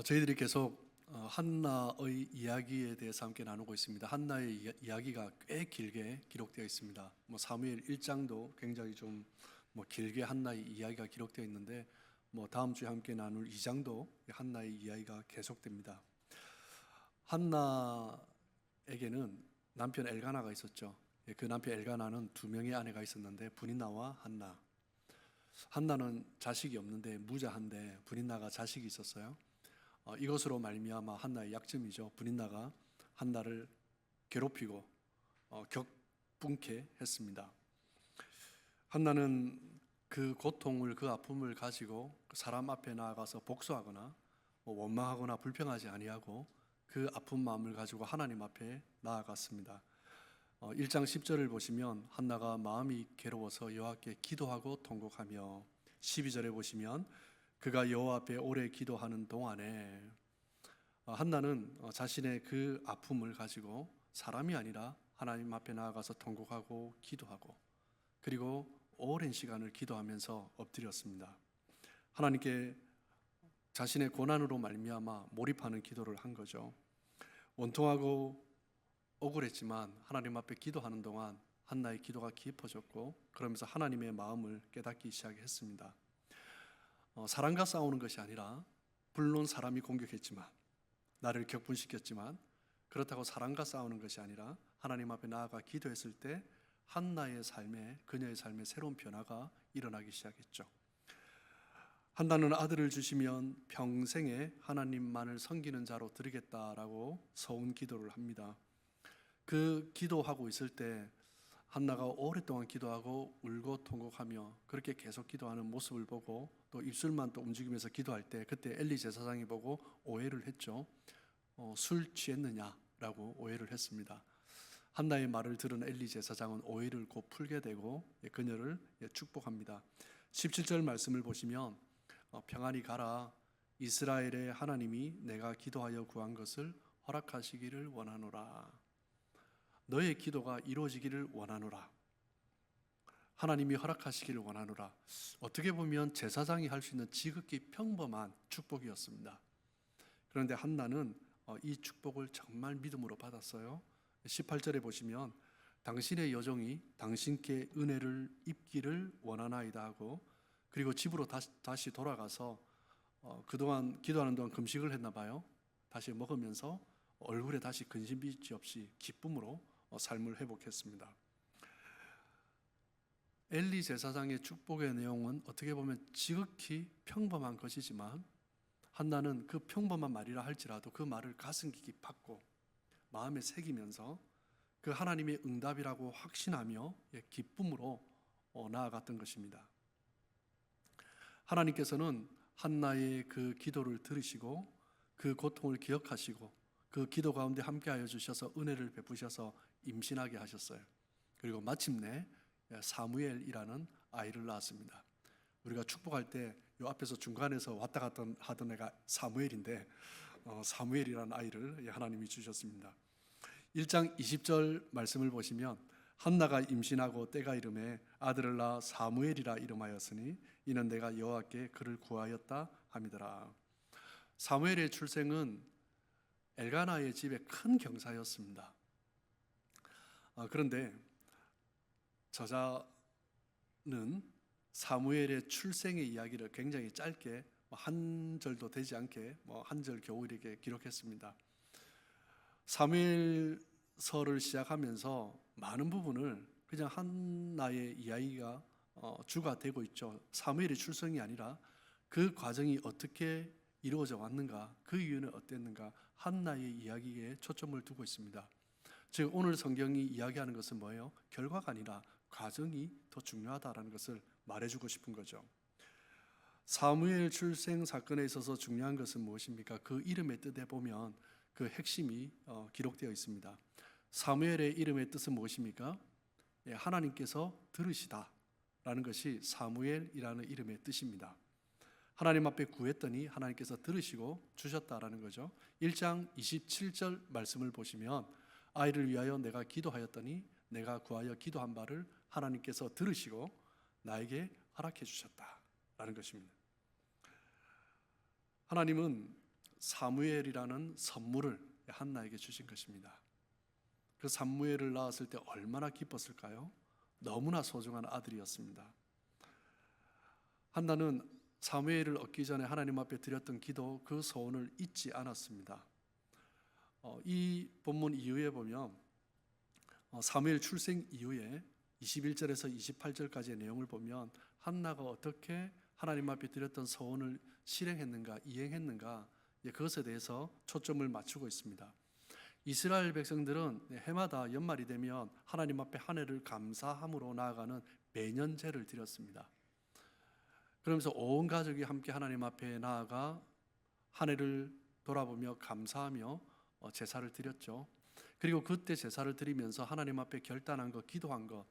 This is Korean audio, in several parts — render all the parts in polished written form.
저희들이 계속 한나의 이야기에 대해서 함께 나누고 있습니다. 한나의 이야기가 꽤 길게 기록되어 있습니다. 사무엘 1장도 굉장히 좀 길게 한나의 이야기가 기록되어 있는데 다음 주에 함께 나눌 2장도 한나의 이야기가 계속됩니다. 한나에게는 남편 엘가나가 있었죠. 그 남편 엘가나는 두 명의 아내가 있었는데 브닌나와 한나. 한나는 자식이 없는데 무자한데 브닌나가 자식이 있었어요. 이것으로 말미암아 한나의 약점이죠. 브닌나가 한나를 괴롭히고 격분케 했습니다. 한나는 그 고통을, 그 아픔을 가지고 사람 앞에 나아가서 복수하거나 원망하거나 불평하지 아니하고 그 아픈 마음을 가지고 하나님 앞에 나아갔습니다. 1장 10절을 보시면 한나가 마음이 괴로워서 여호와께 기도하고 통곡하며, 12절에 보시면 그가 여호와 앞에 오래 기도하는 동안에 한나는 자신의 그 아픔을 가지고 사람이 아니라 하나님 앞에 나아가서 통곡하고 기도하고, 그리고 오랜 시간을 기도하면서 엎드렸습니다. 하나님께 자신의 고난으로 말미암아 몰입하는 기도를 한 거죠. 원통하고 억울했지만 하나님 앞에 기도하는 동안 한나의 기도가 깊어졌고, 그러면서 하나님의 마음을 깨닫기 시작했습니다. 사람과 싸우는 것이 아니라, 물론 사람이 공격했지만, 나를 격분시켰지만, 그렇다고 사람과 싸우는 것이 아니라 하나님 앞에 나아가 기도했을 때 한나의 삶에, 그녀의 삶에 새로운 변화가 일어나기 시작했죠. 한나는 아들을 주시면 평생에 하나님만을 섬기는 자로 드리겠다라고 서운 기도를 합니다. 그 기도하고 있을 때 한나가 오랫동안 기도하고 울고 통곡하며 그렇게 계속 기도하는 모습을 보고, 또 입술만 또 움직이면서 기도할 때 그때 엘리 제사장이 보고 오해를 했죠. 술 취했느냐라고 오해를 했습니다. 한나의 말을 들은 엘리 제사장은 오해를 곧 풀게 되고 그녀를 축복합니다. 17절 말씀을 보시면 평안히 가라, 이스라엘의 하나님이 내가 기도하여 구한 것을 허락하시기를 원하노라. 너의 기도가 이루어지기를 원하노라. 하나님이 허락하시기를 원하노라. 어떻게 보면 제사장이 할 수 있는 지극히 평범한 축복이었습니다. 그런데 한나는 이 축복을 정말 믿음으로 받았어요. 18절에 보시면 당신의 여종이 당신께 은혜를 입기를 원하나이다 하고, 그리고 집으로 다시 돌아가서 그동안 기도하는 동안 금식을 했나 봐요. 다시 먹으면서 얼굴에 다시 근심빛이 없이 기쁨으로 삶을 회복했습니다. 엘리 제사장의 축복의 내용은 어떻게 보면 지극히 평범한 것이지만, 한나는 그 평범한 말이라 할지라도 그 말을 가슴 깊이 받고 마음에 새기면서 그 하나님의 응답이라고 확신하며 기쁨으로 나아갔던 것입니다. 하나님께서는 한나의 그 기도를 들으시고 그 고통을 기억하시고 그 기도 가운데 함께하여 주셔서 은혜를 베푸셔서 임신하게 하셨어요. 그리고 마침내 사무엘이라는 아이를 낳았습니다. 우리가 축복할 때 요 앞에서 중간에서 왔다 갔다 하던 애가 사무엘인데, 사무엘이라는 아이를 하나님이 주셨습니다. 1장 20절 말씀을 보시면 한나가 임신하고 때가 이름에 아들을 낳아 사무엘이라 이름하였으니 이는 내가 여호와께 그를 구하였다 함이더라. 사무엘의 출생은 엘가나의 집에 큰 경사였습니다. 그런데 저자는 사무엘의 출생의 이야기를 굉장히 짧게, 한 절도 되지 않게 한 절 겨우 이렇게 기록했습니다. 사무엘서를 시작하면서 많은 부분을 그냥 한나의 이야기가 주가 되고 있죠. 사무엘의 출생이 아니라 그 과정이 어떻게 이루어져 왔는가, 그 이유는 어땠는가, 한나의 이야기에 초점을 두고 있습니다. 즉 오늘 성경이 이야기하는 것은 뭐예요? 결과가 아니라 과정이 더 중요하다라는 것을 말해주고 싶은 거죠. 사무엘 출생 사건에 있어서 중요한 것은 무엇입니까? 그 이름의 뜻에 보면 그 핵심이 기록되어 있습니다. 사무엘의 이름의 뜻은 무엇입니까? 하나님께서 들으시다 라는 것이 사무엘이라는 이름의 뜻입니다. 하나님 앞에 구했더니 하나님께서 들으시고 주셨다라는 거죠. 1장 27절 말씀을 보시면 아이를 위하여 내가 기도하였더니 내가 구하여 기도한 바를 하나님께서 들으시고 나에게 허락해 주셨다라는 것입니다. 하나님은 사무엘이라는 선물을 한나에게 주신 것입니다. 그 사무엘을 낳았을 때 얼마나 기뻤을까요? 너무나 소중한 아들이었습니다. 한나는 사무엘을 얻기 전에 하나님 앞에 드렸던 기도, 그 소원을 잊지 않았습니다. 이 본문 이후에 보면 사무엘 출생 이후에 21절에서 28절까지의 내용을 보면 한나가 어떻게 하나님 앞에 드렸던 소원을 실행했는가, 이행했는가, 그것에 대해서 초점을 맞추고 있습니다. 이스라엘 백성들은 해마다 연말이 되면 하나님 앞에 한 해를 감사함으로 나아가는 매년제를 드렸습니다. 그러면서 온 가족이 함께 하나님 앞에 나아가 한 해를 돌아보며 감사하며 제사를 드렸죠. 그리고 그때 제사를 드리면서 하나님 앞에 결단한 것, 기도한 것,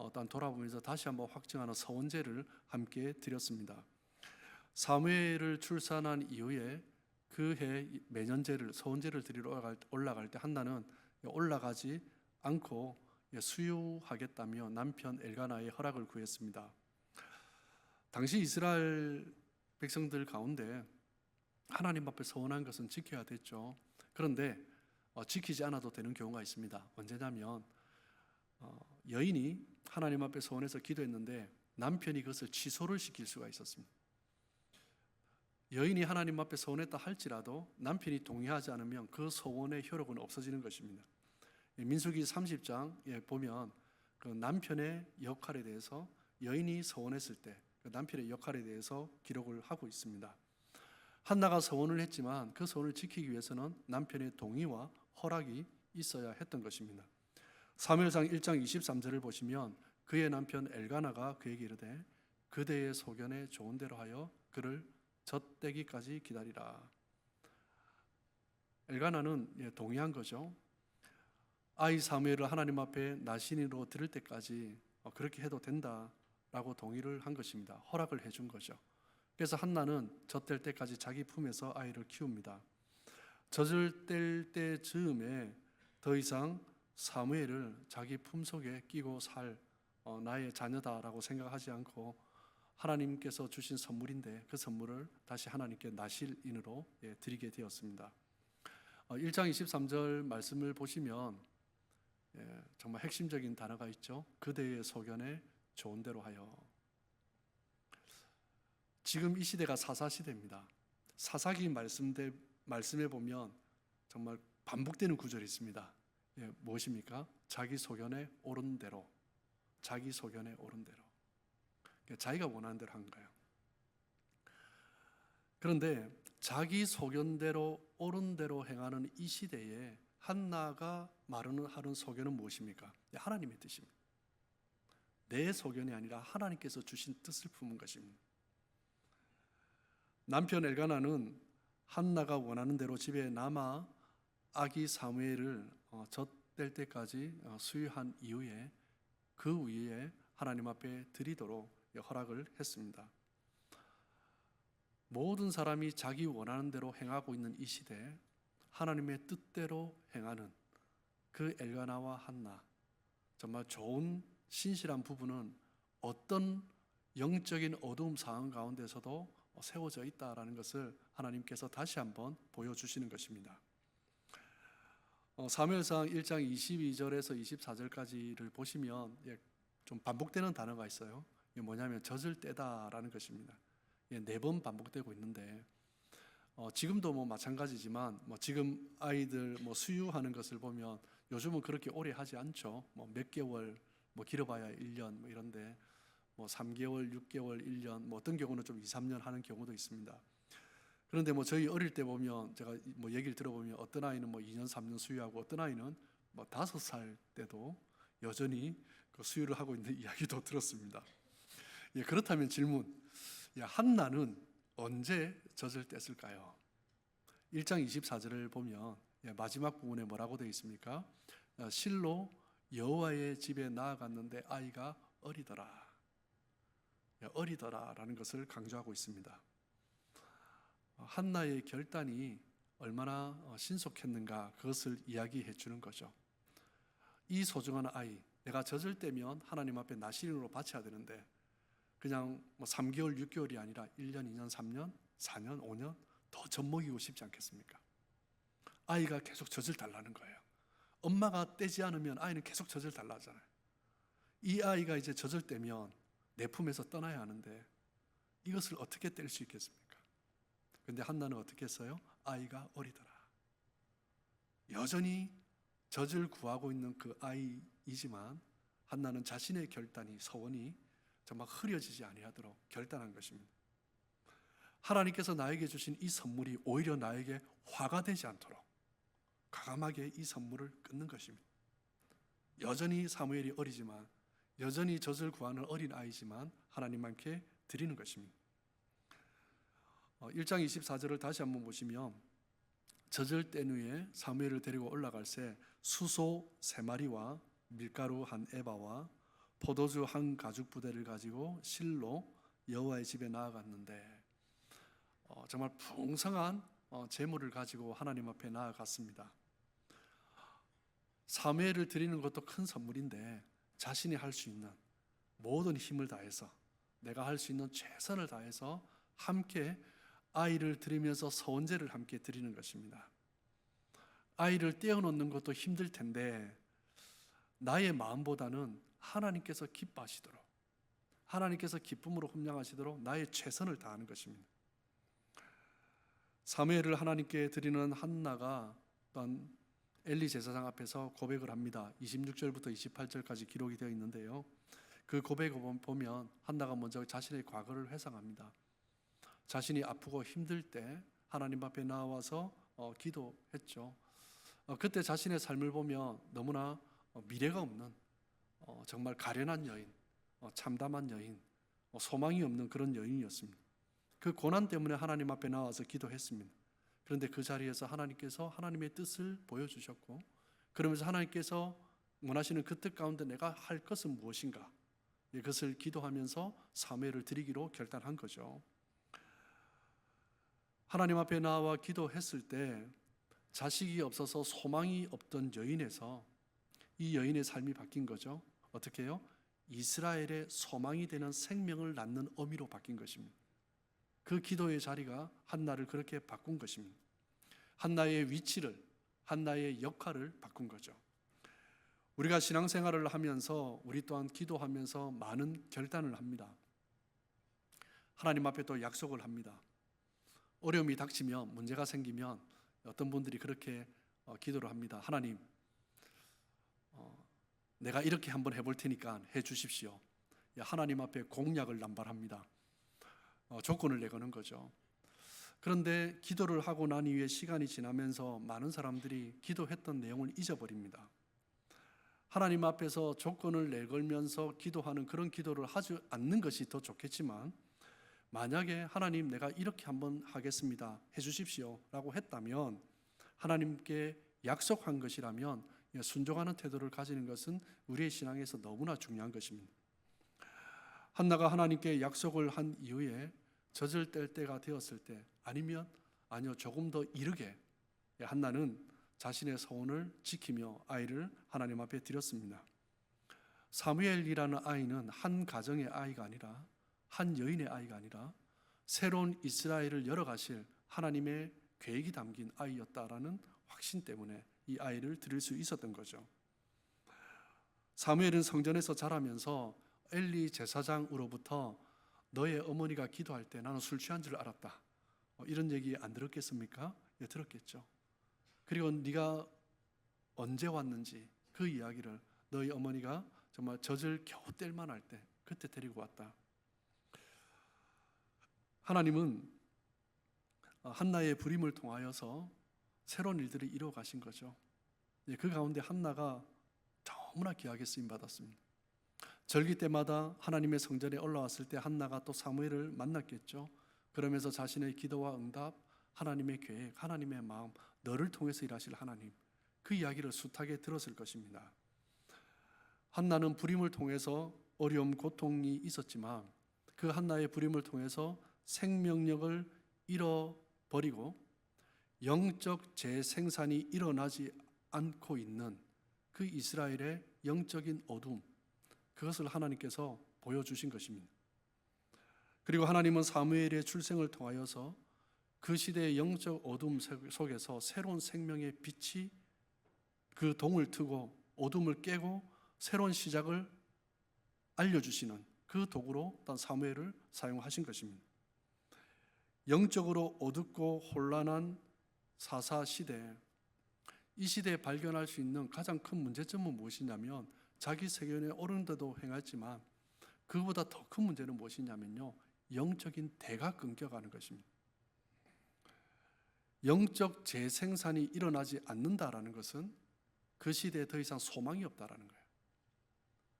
일단 돌아보면서 다시 한번 확증하는 서원제를 함께 드렸습니다. 사무엘을 출산한 이후에 그 해 매년제를, 서원제를 드리러 올라갈 때 한나는 올라가지 않고 수유하겠다며 남편 엘가나의 허락을 구했습니다. 당시 이스라엘 백성들 가운데 하나님 앞에 서원한 것은 지켜야 됐죠. 그런데 지키지 않아도 되는 경우가 있습니다. 언제냐면 여인이 하나님 앞에 서원해서 기도했는데 남편이 그것을 취소를 시킬 수가 있었습니다. 여인이 하나님 앞에 서원했다 할지라도 남편이 동의하지 않으면 그 서원의 효력은 없어지는 것입니다. 민수기 30장에 보면 그 남편의 역할에 대해서, 여인이 서원했을 때 그 남편의 역할에 대해서 기록을 하고 있습니다. 한나가 서원을 했지만 그 서원을 지키기 위해서는 남편의 동의와 허락이 있어야 했던 것입니다. 사무엘상 1장 23절을 보시면 그의 남편 엘가나가 그에게 이르되 그대의 소견에 좋은 대로 하여 그를 젖대기까지 기다리라. 엘가나는 동의한 거죠. 아이 사무엘을 하나님 앞에 나신으로 드릴 때까지 그렇게 해도 된다라고 동의를 한 것입니다. 허락을 해준 거죠. 그래서 한나는 젖될 때까지 자기 품에서 아이를 키웁니다. 젖을 뗄 때 즈음에 더 이상 사무엘을 자기 품속에 끼고 살 나의 자녀다라고 생각하지 않고 하나님께서 주신 선물인데 그 선물을 다시 하나님께 나실인으로 드리게 되었습니다. 1장 23절 말씀을 보시면 정말 핵심적인 단어가 있죠. 그대의 소견에 좋은 대로 하여. 지금 이 시대가 사사시대입니다. 사사기 말씀에 보면 정말 반복되는 구절이 있습니다. 무엇입니까? 자기 소견에 옳은 대로, 자기 소견에 옳은 대로. 자기가 원하는 대로 한 거예요. 그런데 자기 소견대로 옳은 대로 행하는 이 시대에 한나가 하는 소견은 무엇입니까? 하나님의 뜻입니다. 내 소견이 아니라 하나님께서 주신 뜻을 품은 것입니다. 남편 엘가나는 한나가 원하는 대로 집에 남아 아기 사무엘을 젖될 때까지 수유한 이후에 그 위에 하나님 앞에 드리도록 허락을 했습니다. 모든 사람이 자기 원하는 대로 행하고 있는 이 시대에 하나님의 뜻대로 행하는 그 엘가나와 한나, 정말 좋은 신실한 부부는 어떤 영적인 어두움 상황 가운데서도 세워져 있다라는 것을 하나님께서 다시 한번 보여주시는 것입니다. 사무엘상 1장 22절에서 24절까지를 보시면 좀 반복되는 단어가 있어요. 이게 뭐냐면 젖을 떼다라는 것입니다. 4번 반복되고 있는데 지금도 마찬가지지만 지금 아이들 수유하는 것을 보면 요즘은 그렇게 오래 하지 않죠. 몇 개월, 길어봐야 1년 이런데 3개월, 6개월, 1년, 어떤 경우는 좀 2, 3년 하는 경우도 있습니다. 그런데 저희 어릴 때 보면 제가 얘기를 들어보면 어떤 아이는 2년, 3년 수유하고 어떤 아이는 5살 때도 여전히 그 수유를 하고 있는 이야기도 들었습니다. 그렇다면 질문, 한나는 언제 젖을 뗐을까요? 1장 24절을 보면 마지막 부분에 뭐라고 되어 있습니까? 실로 여호와의 집에 나아갔는데 아이가 어리더라. 어리더라라는 것을 강조하고 있습니다. 한나의 결단이 얼마나 신속했는가, 그것을 이야기해 주는 거죠. 이 소중한 아이, 내가 젖을 떼면 하나님 앞에 나실인으로 바쳐야 되는데 그냥 3개월, 6개월이 아니라 1년, 2년, 3년, 4년, 5년 더 젖먹이고 싶지 않겠습니까? 아이가 계속 젖을 달라는 거예요. 엄마가 떼지 않으면 아이는 계속 젖을 달라 하잖아요. 이 아이가 이제 젖을 떼면 내 품에서 떠나야 하는데 이것을 어떻게 뗄 수 있겠습니까? 근데 한나는 어떻게 했어요? 아이가 어리더라. 여전히 젖을 구하고 있는 그 아이이지만 한나는 자신의 결단이, 서원이 정말 흐려지지 아니하도록 결단한 것입니다. 하나님께서 나에게 주신 이 선물이 오히려 나에게 화가 되지 않도록 과감하게 이 선물을 끊는 것입니다. 여전히 사무엘이 어리지만, 여전히 젖을 구하는 어린 아이지만 하나님께 드리는 것입니다. 1장 24절을 다시 한번 보시면, 젖을 뗀 후에 사무엘을 데리고 올라갈 새 수소 3마리와 밀가루 1에바와 포도주 1가죽부대를 가지고 실로 여호와의 집에 나아갔는데, 정말 풍성한 재물을 가지고 하나님 앞에 나아갔습니다. 사무엘을 드리는 것도 큰 선물인데 자신이 할 수 있는 모든 힘을 다해서, 내가 할 수 있는 최선을 다해서 함께 아이를 드리면서 서원제를 함께 드리는 것입니다. 아이를 떼어놓는 것도 힘들 텐데 나의 마음보다는 하나님께서 기뻐하시도록, 하나님께서 기쁨으로 훈련하시도록 나의 최선을 다하는 것입니다. 사무엘을 하나님께 드리는 한나가 또한 엘리 제사장 앞에서 고백을 합니다. 26절부터 28절까지 기록이 되어 있는데요, 그 고백을 보면 한나가 먼저 자신의 과거를 회상합니다. 자신이 아프고 힘들 때 하나님 앞에 나와서 기도했죠. 그때 자신의 삶을 보면 너무나 미래가 없는, 정말 가련한 여인, 참담한 여인, 소망이 없는 그런 여인이었습니다. 그 고난 때문에 하나님 앞에 나와서 기도했습니다. 그런데 그 자리에서 하나님께서 하나님의 뜻을 보여주셨고, 그러면서 하나님께서 원하시는 그 뜻 가운데 내가 할 것은 무엇인가, 이것을 기도하면서 사무엘을 드리기로 결단한 거죠. 하나님 앞에 나와 기도했을 때 자식이 없어서 소망이 없던 여인에서 이 여인의 삶이 바뀐 거죠. 어떻게 해요? 이스라엘의 소망이 되는 생명을 낳는 어미로 바뀐 것입니다. 그 기도의 자리가 한나를 그렇게 바꾼 것입니다. 한나의 위치를, 한나의 역할을 바꾼 거죠. 우리가 신앙생활을 하면서 우리 또한 기도하면서 많은 결단을 합니다. 하나님 앞에 또 약속을 합니다. 어려움이 닥치면, 문제가 생기면 어떤 분들이 그렇게 기도를 합니다. 하나님, 내가 이렇게 한번 해볼 테니까 해주십시오. 하나님 앞에 공약을 남발합니다. 조건을 내거는 거죠. 그런데 기도를 하고 난 이후에 시간이 지나면서 많은 사람들이 기도했던 내용을 잊어버립니다. 하나님 앞에서 조건을 내걸면서 기도하는 그런 기도를 하지 않는 것이 더 좋겠지만, 만약에 하나님 내가 이렇게 한번 하겠습니다, 해주십시오 라고 했다면, 하나님께 약속한 것이라면 순종하는 태도를 가지는 것은 우리의 신앙에서 너무나 중요한 것입니다. 한나가 하나님께 약속을 한 이후에 젖을 뗄 때가 되었을 때, 아니요 조금 더 이르게 한나는 자신의 소원을 지키며 아이를 하나님 앞에 드렸습니다. 사무엘이라는 아이는 한 가정의 아이가 아니라, 한 여인의 아이가 아니라 새로운 이스라엘을 열어가실 하나님의 계획이 담긴 아이였다라는 확신 때문에 이 아이를 드릴 수 있었던 거죠. 사무엘은 성전에서 자라면서 엘리 제사장으로부터 너의 어머니가 기도할 때 나는 술 취한 줄 알았다, 이런 얘기 안 들었겠습니까? 예, 들었겠죠. 그리고 네가 언제 왔는지 그 이야기를, 너희 어머니가 정말 젖을 겨우 뗄만 할 때 그때 데리고 왔다. 하나님은 한나의 부림을 통하여서 새로운 일들을 이루어 가신 거죠. 그 가운데 한나가 너무나 귀하게 쓰임 받았습니다. 절기 때마다 하나님의 성전에 올라왔을 때 한나가 또 사무엘을 만났겠죠. 그러면서 자신의 기도와 응답, 하나님의 계획, 하나님의 마음, 너를 통해서 일하실 하나님, 그 이야기를 숱하게 들었을 것입니다. 한나는 부림을 통해서 어려움, 고통이 있었지만 그 한나의 부림을 통해서 생명력을 잃어버리고 영적 재생산이 일어나지 않고 있는 그 이스라엘의 영적인 어둠, 그것을 하나님께서 보여주신 것입니다. 그리고 하나님은 사무엘의 출생을 통하여서 그 시대의 영적 어둠 속에서 새로운 생명의 빛이 그 동을 트고 어둠을 깨고 새로운 시작을 알려주시는 그 도구로 일단 사무엘을 사용하신 것입니다. 영적으로 어둡고 혼란한 사사 시대, 이 시대에 발견할 수 있는 가장 큰 문제점은 무엇이냐면 자기 세계관에 옳은데도 행했지만 그보다 더 큰 문제는 무엇이냐면요, 영적인 대가 끊겨가는 것입니다. 영적 재생산이 일어나지 않는다라는 것은 그 시대에 더 이상 소망이 없다라는 거예요.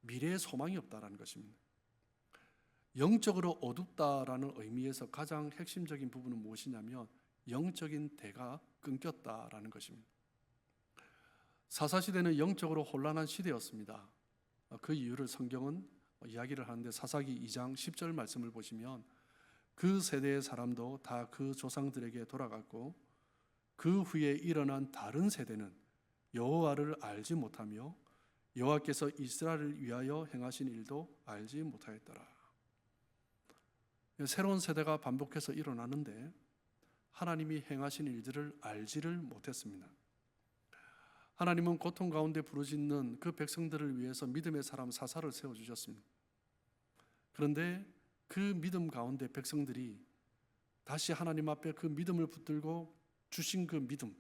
미래에 소망이 없다라는 것입니다. 영적으로 어둡다라는 의미에서 가장 핵심적인 부분은 무엇이냐면 영적인 대가 끊겼다라는 것입니다. 사사시대는 영적으로 혼란한 시대였습니다. 그 이유를 성경은 이야기를 하는데 사사기 2장 10절 말씀을 보시면 그 세대의 사람도 다 그 조상들에게 돌아갔고 그 후에 일어난 다른 세대는 여호와를 알지 못하며 여호와께서 이스라엘을 위하여 행하신 일도 알지 못하였더라. 새로운 세대가 반복해서 일어나는데 하나님이 행하신 일들을 알지를 못했습니다. 하나님은 고통 가운데 부르짖는 그 백성들을 위해서 믿음의 사람 사사를 세워주셨습니다. 그런데 그 믿음 가운데 백성들이 다시 하나님 앞에 그 믿음을 붙들고 주신 그 믿음,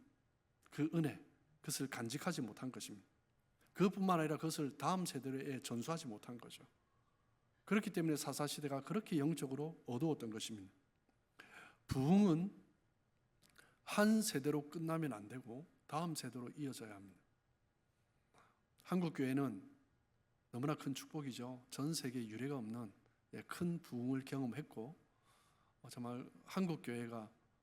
그 은혜, 그것을 간직하지 못한 것입니다. 그것뿐만 아니라 그것을 다음 세대에 전수하지 못한 거죠. 그렇기 때문에 사사시대가 그렇게 영적으로 어두웠던 것입니다. 부흥은 한 세대로 끝나면 안 되고 다음 세대로 이어져야 합니다. 한국교회는 너무나 큰 축복이죠. 전 세계 유례가 없는 큰 부흥을 경험했고 정말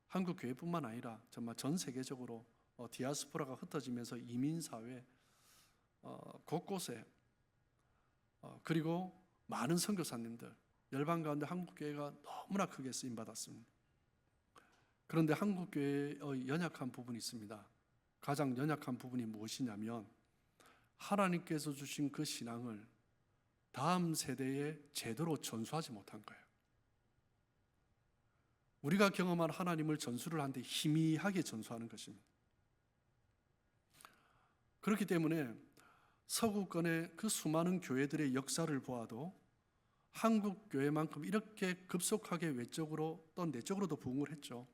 한국교회뿐만 아니라 정말 전 세계적으로 디아스포라가 흩어지면서 이민사회 곳곳에 그리고 많은 선교사님들 열방 가운데 한국교회가 너무나 크게 쓰임받았습니다. 그런데 한국교회의 연약한 부분이 있습니다. 가장 연약한 부분이 무엇이냐면 하나님께서 주신 그 신앙을 다음 세대에 제대로 전수하지 못한 거예요. 우리가 경험한 하나님을 전수를 하는데 희미하게 전수하는 것입니다. 그렇기 때문에 서구권의 그 수많은 교회들의 역사를 보아도 한국 교회만큼 이렇게 급속하게 외적으로 또 내적으로도 부흥을 했죠.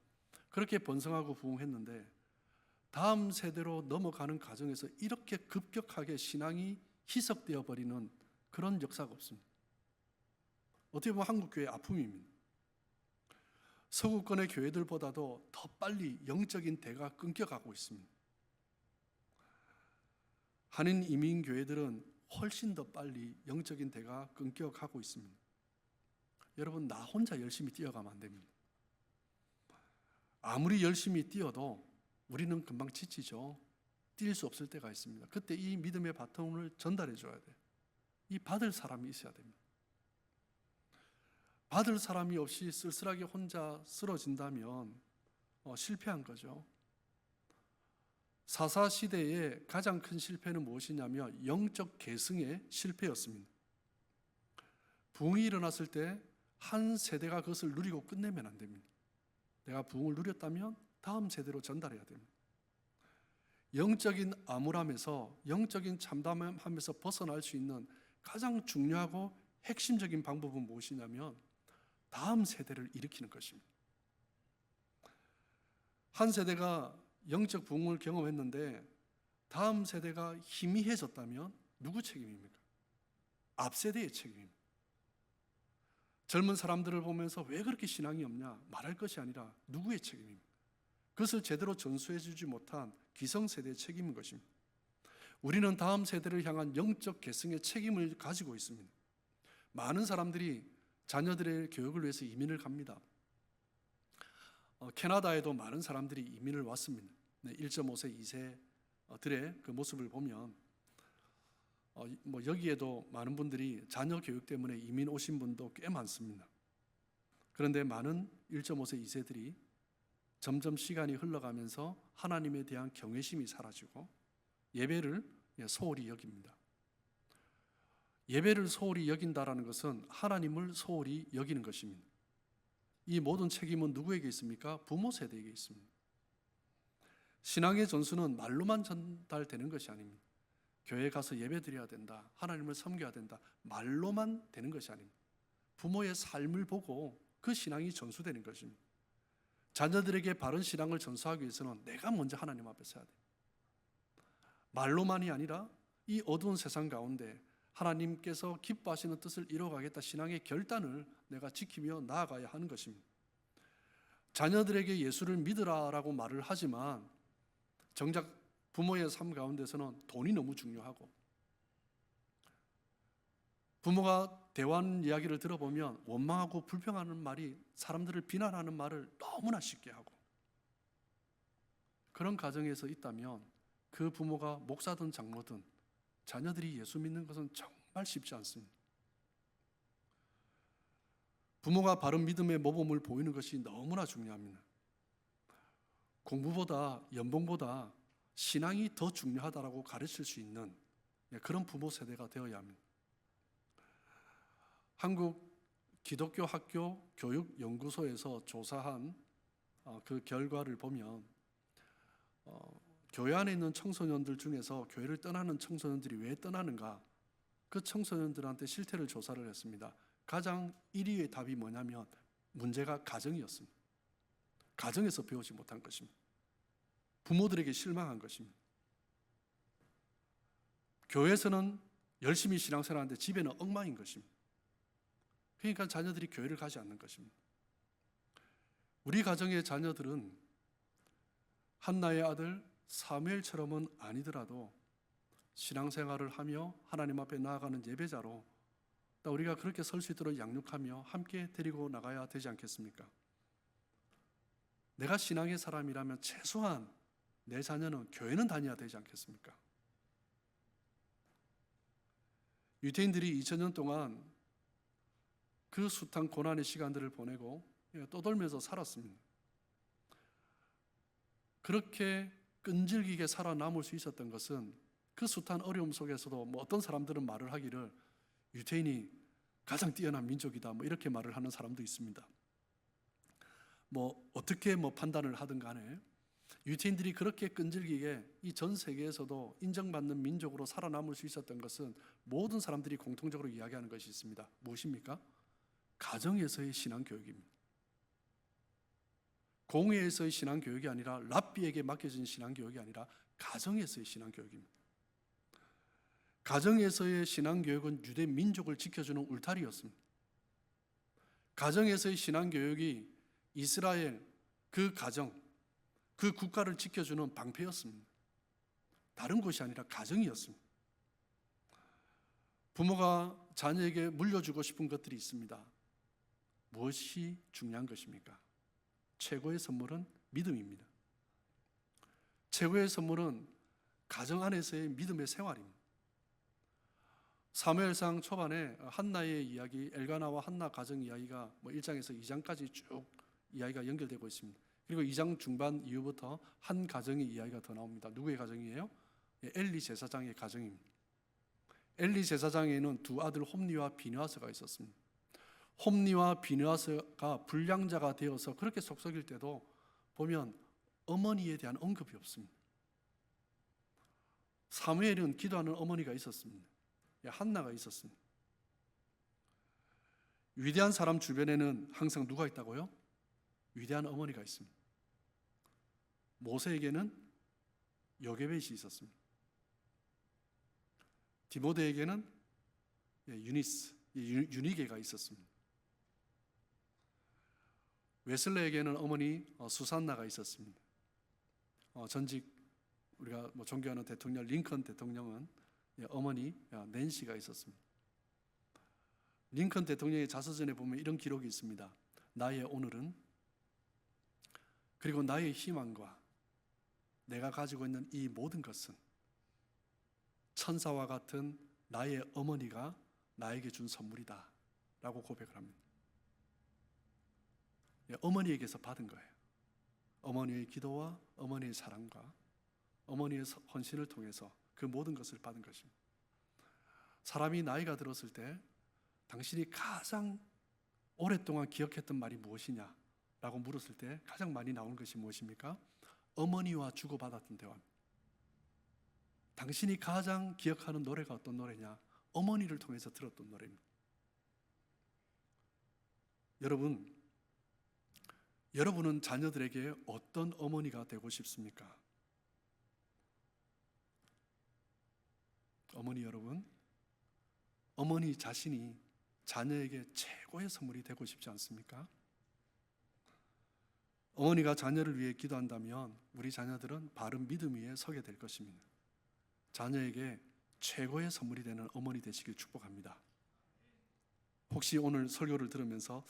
그렇게 번성하고 부흥했는데 다음 세대로 넘어가는 과정에서 이렇게 급격하게 신앙이 희석되어 버리는 그런 역사가 없습니다. 어떻게 보면 한국 교회의 아픔입니다. 서구권의 교회들보다도 더 빨리 영적인 대가 끊겨가고 있습니다. 한인 이민 교회들은 훨씬 더 빨리 영적인 대가 끊겨가고 있습니다. 여러분, 나 혼자 열심히 뛰어가면 안 됩니다. 아무리 열심히 뛰어도 우리는 금방 지치죠. 뛸 수 없을 때가 있습니다. 그때 이 믿음의 바통을 전달해 줘야 돼요. 이 받을 사람이 있어야 됩니다. 받을 사람이 없이 쓸쓸하게 혼자 쓰러진다면 실패한 거죠. 사사 시대의 가장 큰 실패는 무엇이냐면 영적 계승의 실패였습니다. 부흥이 일어났을 때 한 세대가 그것을 누리고 끝내면 안 됩니다. 내가 부흥을 누렸다면 다음 세대로 전달해야 됩니다. 영적인 암울함에서 영적인 참담함에서 벗어날 수 있는 가장 중요하고 핵심적인 방법은 무엇이냐면 다음 세대를 일으키는 것입니다. 한 세대가 영적 부흥을 경험했는데 다음 세대가 희미해졌다면 누구 책임입니까? 앞 세대의 책임입니다. 젊은 사람들을 보면서 왜 그렇게 신앙이 없냐 말할 것이 아니라 누구의 책임입니까? 그것을 제대로 전수해 주지 못한 기성세대의 책임인 것입니다. 우리는 다음 세대를 향한 영적 계승의 책임을 가지고 있습니다. 많은 사람들이 자녀들의 교육을 위해서 이민을 갑니다. 캐나다에도 많은 사람들이 이민을 왔습니다. 1.5세, 2세들의 그 모습을 보면 여기에도 많은 분들이 자녀 교육 때문에 이민 오신 분도 꽤 많습니다. 그런데 많은 1.5세, 2세들이 점점 시간이 흘러가면서 하나님에 대한 경외심이 사라지고 예배를 소홀히 여깁니다. 예배를 소홀히 여긴다라는 것은 하나님을 소홀히 여기는 것입니다. 이 모든 책임은 누구에게 있습니까? 부모 세대에게 있습니다. 신앙의 전수는 말로만 전달되는 것이 아닙니다. 교회에 가서 예배드려야 된다, 하나님을 섬겨야 된다, 말로만 되는 것이 아닙니다. 부모의 삶을 보고 그 신앙이 전수되는 것입니다. 자녀들에게 바른 신앙을 전수하기 위해서는 내가 먼저 하나님 앞에 서야 돼요. 말로만이 아니라 이 어두운 세상 가운데 하나님께서 기뻐하시는 뜻을 이루어가겠다 신앙의 결단을 내가 지키며 나아가야 하는 것입니다. 자녀들에게 예수를 믿으라라고 말을 하지만 정작 부모의 삶 가운데서는 돈이 너무 중요하고, 부모가 대화하는 이야기를 들어보면 원망하고 불평하는 말이, 사람들을 비난하는 말을 너무나 쉽게 하고, 그런 가정에서 있다면 그 부모가 목사든 장로든 자녀들이 예수 믿는 것은 정말 쉽지 않습니다. 부모가 바른 믿음의 모범을 보이는 것이 너무나 중요합니다. 공부보다, 연봉보다 신앙이 더 중요하다고 가르칠 수 있는 그런 부모 세대가 되어야 합니다. 한국 기독교 학교 교육연구소에서 조사한 그 결과를 보면 교회 안에 있는 청소년들 중에서 교회를 떠나는 청소년들이 왜 떠나는가, 그 청소년들한테 실태를 조사를 했습니다. 가장 1위의 답이 뭐냐면 문제가 가정이었습니다. 가정에서 배우지 못한 것입니다. 부모들에게 실망한 것입니다. 교회에서는 열심히 신앙생활하는데 집에는 엉망인 것입니다. 그러니까 자녀들이 교회를 가지 않는 것입니다. 우리 가정의 자녀들은 한나의 아들 사무엘처럼은 아니더라도 신앙생활을 하며 하나님 앞에 나아가는 예배자로 또 우리가 그렇게 설 수 있도록 양육하며 함께 데리고 나가야 되지 않겠습니까? 내가 신앙의 사람이라면 최소한 내 자녀는 교회는 다녀야 되지 않겠습니까? 유대인들이 2000년 동안 그 숱한 고난의 시간들을 보내고 떠돌면서 살았습니다. 그렇게 끈질기게 살아남을 수 있었던 것은 그 숱한 어려움 속에서도 어떤 사람들은 말을 하기를 유대인이 가장 뛰어난 민족이다 이렇게 말을 하는 사람도 있습니다. 어떻게 판단을 하든 간에 유대인들이 그렇게 끈질기게 이 전 세계에서도 인정받는 민족으로 살아남을 수 있었던 것은 모든 사람들이 공통적으로 이야기하는 것이 있습니다. 무엇입니까? 가정에서의 신앙교육입니다. 공회에서의 신앙교육이 아니라, 랍비에게 맡겨진 신앙교육이 아니라 가정에서의 신앙교육입니다. 가정에서의 신앙교육은 유대 민족을 지켜주는 울타리였습니다. 가정에서의 신앙교육이 이스라엘 그 가정, 그 국가를 지켜주는 방패였습니다. 다른 것이 아니라 가정이었습니다. 부모가 자녀에게 물려주고 싶은 것들이 있습니다. 무엇이 중요한 것입니까? 최고의 선물은 믿음입니다. 최고의 선물은 가정 안에서의 믿음의 생활입니다. 사무엘상 초반에 한나의 이야기, 엘가나와 한나 가정 이야기가 1장에서 2장까지 쭉 이야기가 연결되고 있습니다. 그리고 2장 중반 이후부터 한 가정의 이야기가 더 나옵니다. 누구의 가정이에요? 엘리 제사장의 가정입니다. 엘리 제사장에는 두 아들 홈니와 비느하스가 있었습니다. 홈니와 비느하스가 불량자가 되어서 그렇게 속썩일 때도 보면 어머니에 대한 언급이 없습니다. 사무엘은 기도하는 어머니가 있었습니다. 한나가 있었습니다. 위대한 사람 주변에는 항상 누가 있다고요? 위대한 어머니가 있습니다. 모세에게는 요게벳이 있었습니다. 디모데에게는 유니게가 있었습니다. 웨슬레에게는 어머니 수산나가 있었습니다. 전직 우리가 존경하는 대통령 링컨 대통령은 어머니 낸시가 있었습니다. 링컨 대통령의 자서전에 보면 이런 기록이 있습니다. 나의 오늘은, 그리고 나의 희망과 내가 가지고 있는 이 모든 것은 천사와 같은 나의 어머니가 나에게 준 선물이다 라고 고백을 합니다. 어머니에게서 받은 거예요. 어머니의 기도와 어머니의 사랑과 어머니의 헌신을 통해서 그 모든 것을 받은 것입니다. 사람이 나이가 들었을 때 당신이 가장 오랫동안 기억했던 말이 무엇이냐? 라고 물었을 때 가장 많이 나오는 것이 무엇입니까? 어머니와 주고받았던 대화. 당신이 가장 기억하는 노래가 어떤 노래냐? 어머니를 통해서 들었던 노래입니다. 여러분은 자녀들에게 어떤 어머니가 되고 싶습니까? 어머니 여러분, 어머니 자신이 자녀에게 최고의 선물이 되고 싶지 않습니까? 어머니가 자녀를 위해 기도한다면 우리 자녀들은 바른 믿음 위에 서게 될 것입니다. 자녀에게 최고의 선물이 되는 어머니 되시길 축복합니다. 혹시 오늘 설교를 들으면서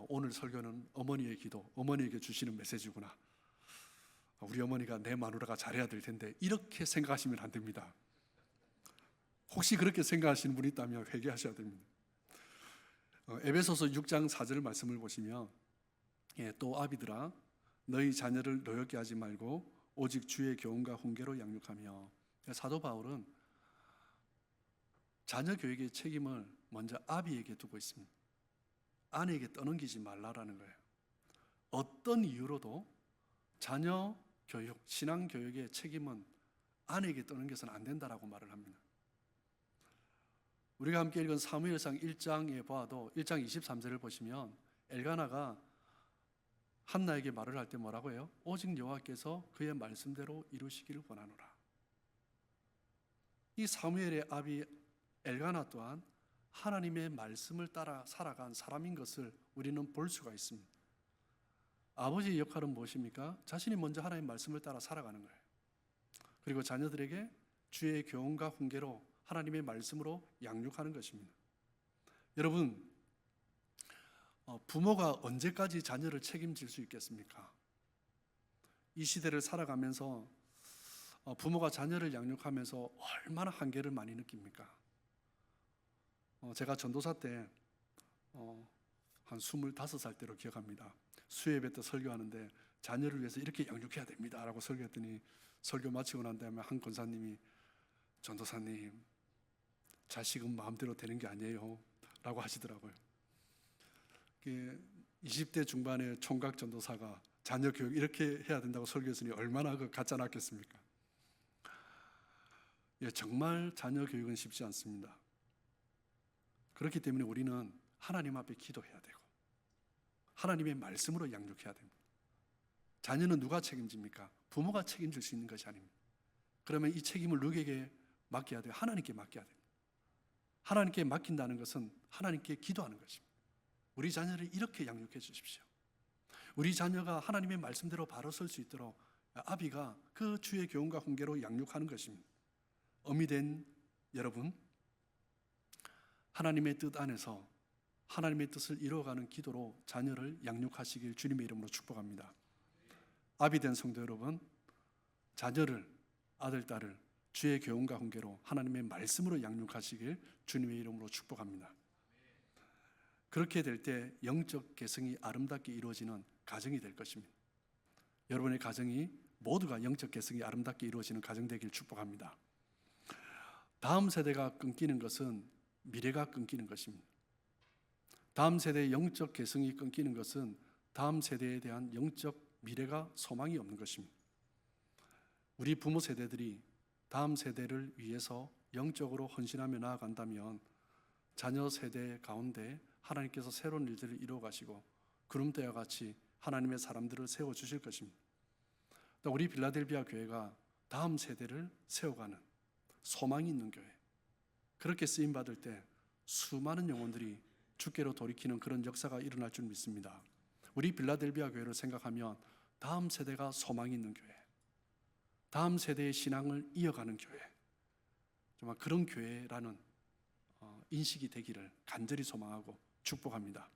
오늘 설교는 어머니의 기도, 어머니에게 주시는 메시지구나, 우리 어머니가 내 마누라가 잘해야 될 텐데, 이렇게 생각하시면 안 됩니다. 혹시 그렇게 생각하시는 분이 있다면 회개하셔야 됩니다. 에베소서 6장 4절 말씀을 보시면, 또 아비들아 너희 자녀를 노엽게 하지 말고 오직 주의 교훈과 훈계로 양육하며. 사도 바울은 자녀 교육의 책임을 먼저 아비에게 두고 있습니다. 아내에게 떠넘기지 말라라는 거예요. 어떤 이유로도 자녀 교육, 신앙 교육의 책임은 아내에게 떠넘겨서는 안 된다라고 말을 합니다. 우리가 함께 읽은 사무엘상 1장에 보아도 1장 23절을 보시면 엘가나가 한나에게 말을 할 때 뭐라고 해요? 오직 여호와께서 그의 말씀대로 이루시기를 원하노라. 이 사무엘의 아비 엘가나 또한 하나님의 말씀을 따라 살아간 사람인 것을 우리는 볼 수가 있습니다. 아버지의 역할은 무엇입니까? 자신이 먼저 하나님의 말씀을 따라 살아가는 거예요. 그리고 자녀들에게 주의 교훈과 훈계로 하나님의 말씀으로 양육하는 것입니다. 여러분, 부모가 언제까지 자녀를 책임질 수 있겠습니까? 이 시대를 살아가면서 부모가 자녀를 양육하면서 얼마나 한계를 많이 느낍니까? 제가 전도사 때 한 25살 때로 기억합니다. 수예배 때 설교하는데 자녀를 위해서 이렇게 양육해야 됩니다 라고 설교했더니, 설교 마치고 난 다음에 한 권사님이 전도사님, 자식은 마음대로 되는 게 아니에요 라고 하시더라고요. 20대 중반의 총각 전도사가 자녀 교육 이렇게 해야 된다고 설교했으니 얼마나 가짜 놨겠습니까? 정말 자녀 교육은 쉽지 않습니다. 그렇기 때문에 우리는 하나님 앞에 기도해야 되고 하나님의 말씀으로 양육해야 됩니다. 자녀는 누가 책임집니까? 부모가 책임질 수 있는 것이 아닙니다. 그러면 이 책임을 누구에게 맡겨야 돼요? 하나님께 맡겨야 됩니다. 하나님께 맡긴다는 것은 하나님께 기도하는 것입니다. 우리 자녀를 이렇게 양육해 주십시오. 우리 자녀가 하나님의 말씀대로 바로 설 수 있도록 아비가 그 주의 교훈과 훈계로 양육하는 것입니다. 어미된 여러분, 하나님의 뜻 안에서 하나님의 뜻을 이루어가는 기도로 자녀를 양육하시길 주님의 이름으로 축복합니다. 아비된 성도 여러분, 자녀를, 아들, 딸을 주의 교훈과 훈계로 하나님의 말씀으로 양육하시길 주님의 이름으로 축복합니다. 그렇게 될 때 영적 개성이 아름답게 이루어지는 가정이 될 것입니다. 여러분의 가정이 모두가 영적 개성이 아름답게 이루어지는 가정 되길 축복합니다. 다음 세대가 끊기는 것은 미래가 끊기는 것입니다. 다음 세대의 영적 개성이 끊기는 것은 다음 세대에 대한 영적 미래가 소망이 없는 것입니다. 우리 부모 세대들이 다음 세대를 위해서 영적으로 헌신하며 나아간다면 자녀 세대 가운데 하나님께서 새로운 일들을 이루어 가시고 구름대와 같이 하나님의 사람들을 세워주실 것입니다. 또 우리 빌라델비아 교회가 다음 세대를 세워가는 소망이 있는 교회, 그렇게 쓰임받을 때 수많은 영혼들이 주께로 돌이키는 그런 역사가 일어날 줄 믿습니다. 우리 빌라델비아 교회를 생각하면 다음 세대가 소망이 있는 교회, 다음 세대의 신앙을 이어가는 교회, 정말 그런 교회라는 인식이 되기를 간절히 소망하고 축복합니다.